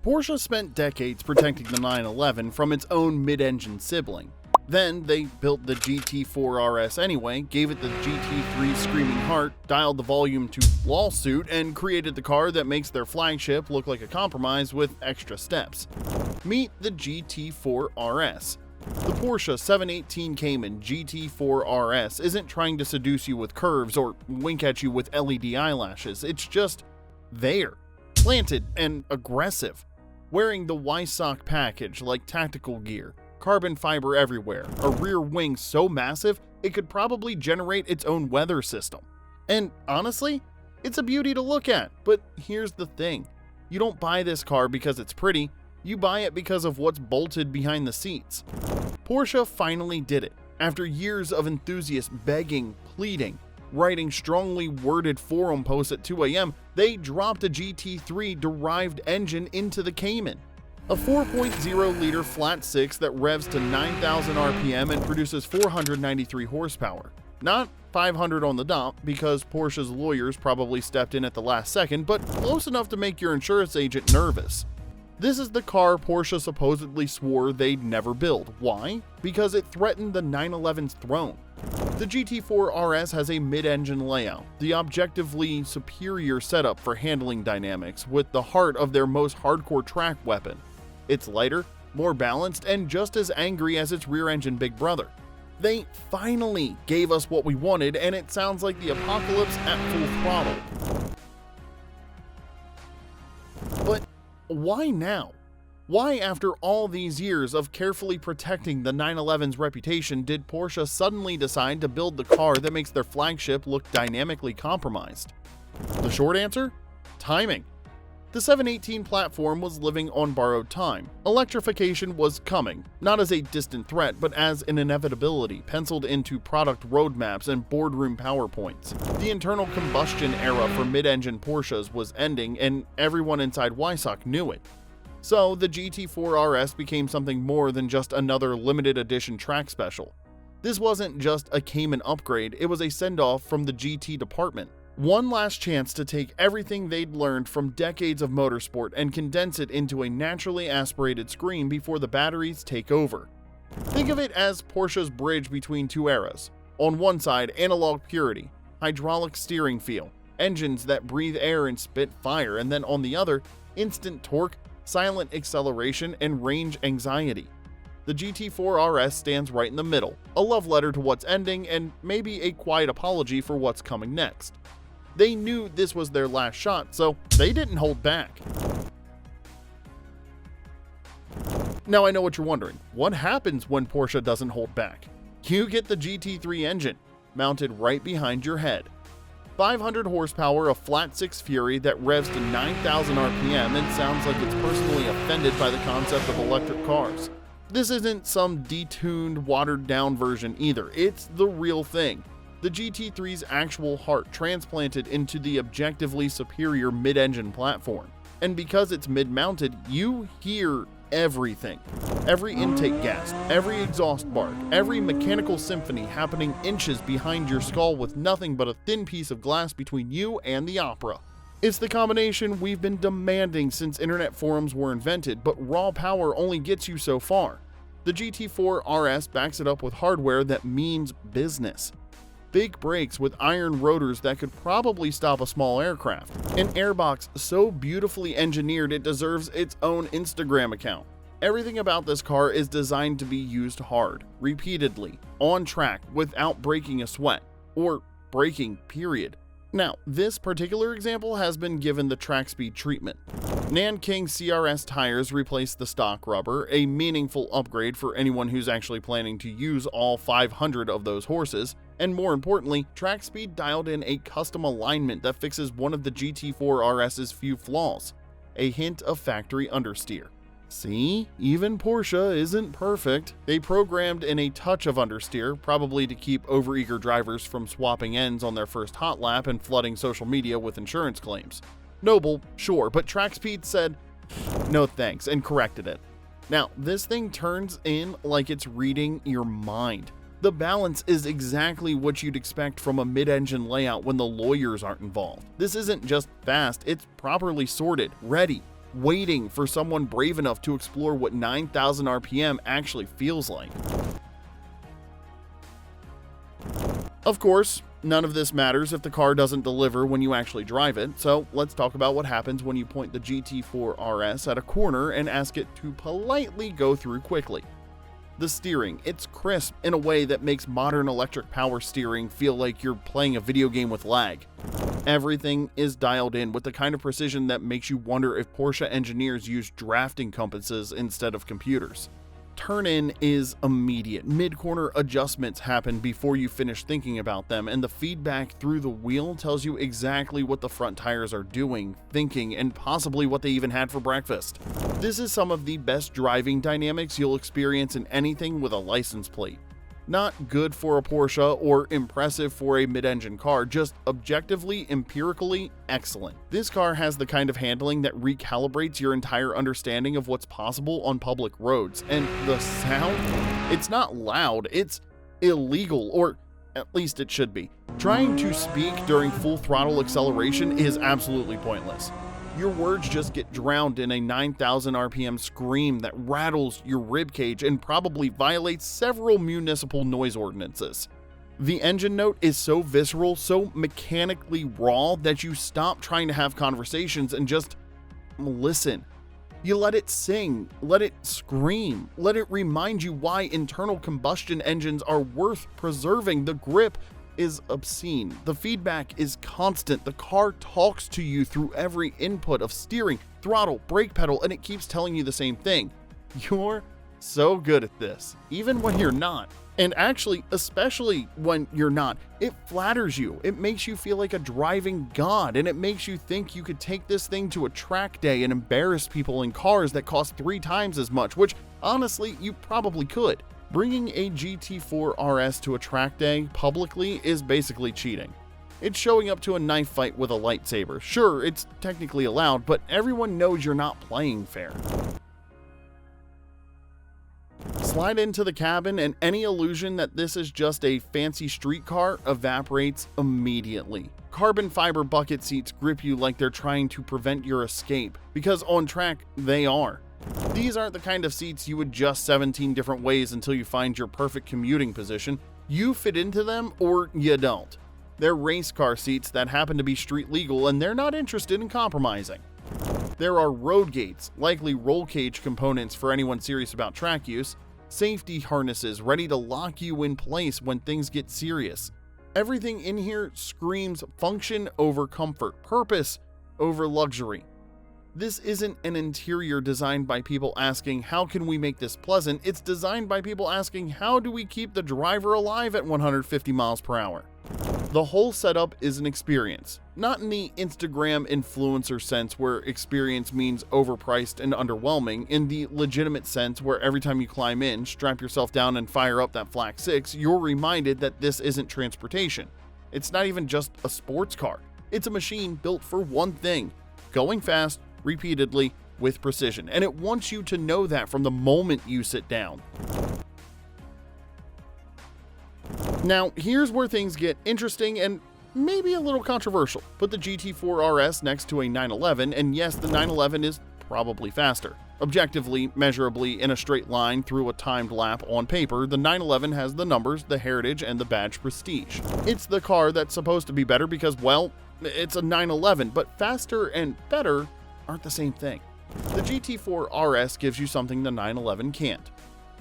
Porsche spent decades protecting the 911 from its own mid-engine sibling. Then they built the GT4 RS anyway, gave it the GT3 screaming heart, dialed the volume to lawsuit, and created the car that makes their flagship look like a compromise with extra steps. Meet the GT4 RS. The Porsche 718 Cayman GT4 RS isn't trying to seduce you with curves or wink at you with LED eyelashes, it's just there, planted and aggressive, wearing the Weissach package like tactical gear, carbon fiber everywhere, a rear wing so massive it could probably generate its own weather system. And honestly, it's a beauty to look at, but here's the thing. You don't buy this car because it's pretty, you buy it because of what's bolted behind the seats. Porsche finally did it. After years of enthusiasts begging, pleading, writing strongly worded forum posts at 2 a.m., they dropped a GT3 derived engine into the Cayman. A 4.0-liter flat six that revs to 9,000 RPM and produces 493 horsepower. Not 500 on the dot, because Porsche's lawyers probably stepped in at the last second, but close enough to make your insurance agent nervous. This is the car Porsche supposedly swore they'd never build. Why? Because it threatened the 911's throne. The GT4 RS has a mid-engine layout, the objectively superior setup for handling dynamics, with the heart of their most hardcore track weapon. It's lighter, more balanced, and just as angry as its rear-engine big brother. They finally gave us what we wanted, and it sounds like the apocalypse at full throttle. But why now? Why, after all these years of carefully protecting the 911's reputation, did Porsche suddenly decide to build the car that makes their flagship look dynamically compromised? The short answer? Timing. The 718 platform was living on borrowed time. Electrification was coming, not as a distant threat, but as an inevitability penciled into product roadmaps and boardroom PowerPoints. The internal combustion era for mid-engine Porsches was ending, and everyone inside Weissach knew it. So the GT4 RS became something more than just another limited edition track special. This wasn't just a Cayman upgrade, it was a send-off from the GT department. One last chance to take everything they'd learned from decades of motorsport and condense it into a naturally aspirated screen before the batteries take over. Think of it as Porsche's bridge between two eras. On one side, analog purity, hydraulic steering feel, engines that breathe air and spit fire, and then on the other, instant torque, silent acceleration, and range anxiety. The GT4 RS stands right in the middle, a love letter to what's ending and maybe a quiet apology for what's coming next. They knew this was their last shot, so they didn't hold back. Now I know what you're wondering, what happens when Porsche doesn't hold back? You get the GT3 engine, mounted right behind your head. 500 horsepower of flat six Fury that revs to 9,000 RPM and sounds like it's personally offended by the concept of electric cars. This isn't some detuned, watered down version either, it's the real thing. The GT3's actual heart transplanted into the objectively superior mid-engine platform. And because it's mid-mounted, you hear everything. Every intake gas, every exhaust bark, every mechanical symphony happening inches behind your skull with nothing but a thin piece of glass between you and the opera. It's the combination we've been demanding since internet forums were invented, but raw power only gets you so far. The GT4 RS backs it up with hardware that means business. Big brakes with iron rotors that could probably stop a small aircraft. An airbox so beautifully engineered it deserves its own Instagram account. Everything about this car is designed to be used hard, repeatedly, on track, without breaking a sweat. Or braking, period. Now, this particular example has been given the track speed treatment. Nanking CRS tires replace the stock rubber, a meaningful upgrade for anyone who's actually planning to use all 500 of those horses, and more importantly, track speed dialed in a custom alignment that fixes one of the GT4 RS's few flaws, a hint of factory understeer. See, even Porsche isn't perfect. They programmed in a touch of understeer, probably to keep overeager drivers from swapping ends on their first hot lap and flooding social media with insurance claims. Noble, sure, but track speed said, no thanks, and corrected it. Now, this thing turns in like it's reading your mind. The balance is exactly what you'd expect from a mid-engine layout when the lawyers aren't involved. This isn't just fast, it's properly sorted, ready, waiting for someone brave enough to explore what 9,000 RPM actually feels like. Of course, none of this matters if the car doesn't deliver when you actually drive it, so let's talk about what happens when you point the GT4 RS at a corner and ask it to politely go through quickly. The steering, it's crisp in a way that makes modern electric power steering feel like you're playing a video game with lag. Everything is dialed in with the kind of precision that makes you wonder if Porsche engineers use drafting compasses instead of computers. Turn-in is immediate. Mid-corner adjustments happen before you finish thinking about them, and the feedback through the wheel tells you exactly what the front tires are doing, thinking, and possibly what they even had for breakfast. This is some of the best driving dynamics you'll experience in anything with a license plate. Not good for a Porsche or impressive for a mid-engine car, just objectively, empirically excellent. This car has the kind of handling that recalibrates your entire understanding of what's possible on public roads. And the sound? It's not loud, it's illegal, or at least it should be. Trying to speak during full throttle acceleration is absolutely pointless. Your words just get drowned in a 9,000 RPM scream that rattles your ribcage and probably violates several municipal noise ordinances. The engine note is so visceral, so mechanically raw that you stop trying to have conversations and just listen. You let it sing, let it scream, let it remind you why internal combustion engines are worth preserving. The grip is obscene. The feedback is constant. The car talks to you through every input of steering, throttle, brake pedal, and it keeps telling you the same thing. You're so good at this, even when you're not. And actually, especially when you're not, it flatters you. It makes you feel like a driving god, and it makes you think you could take this thing to a track day and embarrass people in cars that cost 3 times as much, which honestly, you probably could. Bringing a GT4 RS to a track day publicly is basically cheating. It's showing up to a knife fight with a lightsaber. Sure, it's technically allowed, but everyone knows you're not playing fair. Slide into the cabin and any illusion that this is just a fancy street car evaporates immediately. Carbon fiber bucket seats grip you like they're trying to prevent your escape, because on track, they are. These aren't the kind of seats you adjust 17 different ways until you find your perfect commuting position. You fit into them or you don't. They're race car seats that happen to be street legal, and they're not interested in compromising. There are road gates, likely roll cage components for anyone serious about track use, safety harnesses ready to lock you in place when things get serious. Everything in here screams function over comfort, purpose over luxury. This isn't an interior designed by people asking, how can we make this pleasant? It's designed by people asking, how do we keep the driver alive at 150 miles per hour? The whole setup is an experience, not in the Instagram influencer sense where experience means overpriced and underwhelming, in the legitimate sense where every time you climb in, strap yourself down and fire up that Flak 6, you're reminded that this isn't transportation. It's not even just a sports car. It's a machine built for one thing, going fast, repeatedly, with precision, and it wants you to know that from the moment you sit down. Now, here's where things get interesting and maybe a little controversial. Put the GT4 RS next to a 911, and yes, the 911 is probably faster. Objectively, measurably, in a straight line through a timed lap on paper, the 911 has the numbers, the heritage, and the badge prestige. It's the car that's supposed to be better because, well, it's a 911, but faster and better aren't the same thing. The GT4 RS gives you something the 911 can't.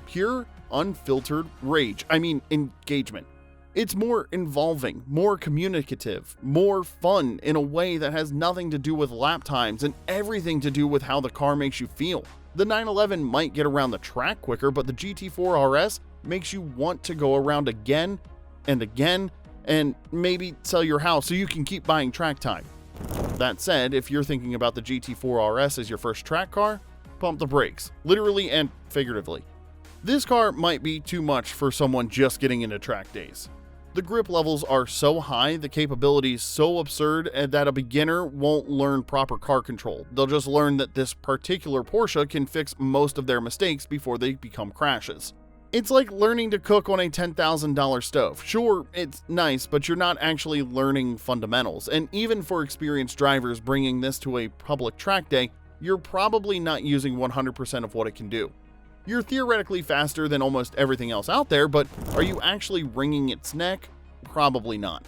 Pure, unfiltered rage. I mean, engagement. It's more involving, more communicative, more fun in a way that has nothing to do with lap times and everything to do with how the car makes you feel. The 911 might get around the track quicker, but the GT4 RS makes you want to go around again and again and maybe sell your house so you can keep buying track time. That said, if you're thinking about the GT4 RS as your first track car, pump the brakes, literally and figuratively. This car might be too much for someone just getting into track days. The grip levels are so high, the capabilities so absurd that a beginner won't learn proper car control. They'll just learn that this particular Porsche can fix most of their mistakes before they become crashes. It's like learning to cook on a $10,000 stove. Sure, it's nice, but you're not actually learning fundamentals. And even for experienced drivers bringing this to a public track day, you're probably not using 100% of what it can do. You're theoretically faster than almost everything else out there, but are you actually wringing its neck? Probably not.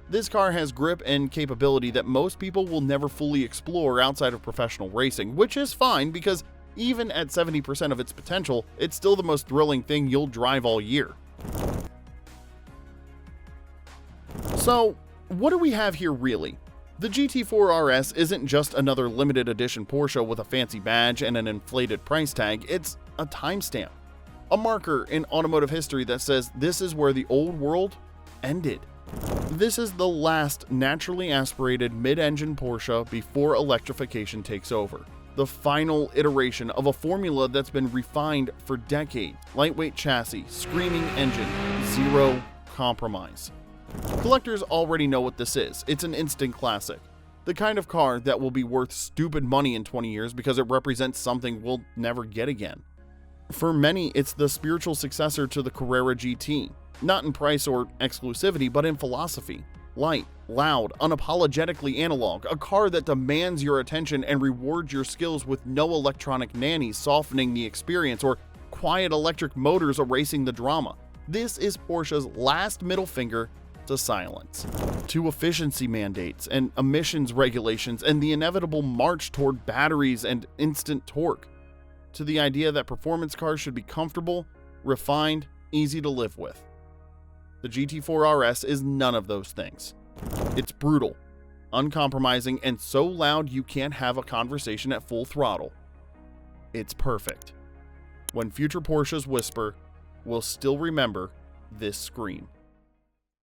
This car has grip and capability that most people will never fully explore outside of professional racing, which is fine because even at 70% of its potential, it's still the most thrilling thing you'll drive all year. So, what do we have here really? The GT4 RS isn't just another limited edition Porsche with a fancy badge and an inflated price tag, it's a timestamp. A marker in automotive history that says this is where the old world ended. This is the last naturally aspirated mid-engine Porsche before electrification takes over. The final iteration of a formula that's been refined for decades. Lightweight chassis, screaming engine, zero compromise. Collectors already know what this is. It's an instant classic. The kind of car that will be worth stupid money in 20 years because it represents something we'll never get again. For many, it's the spiritual successor to the Carrera GT. Not in price or exclusivity, but in philosophy. Light, loud, unapologetically analog, a car that demands your attention and rewards your skills with no electronic nannies softening the experience or quiet electric motors erasing the drama. This is Porsche's last middle finger to silence, to efficiency mandates and emissions regulations and the inevitable march toward batteries and instant torque, to the idea that performance cars should be comfortable, refined, easy to live with. The GT4 RS is none of those things. It's brutal, uncompromising, and so loud you can't have a conversation at full throttle. It's perfect. When future Porsches whisper, we'll still remember this scream.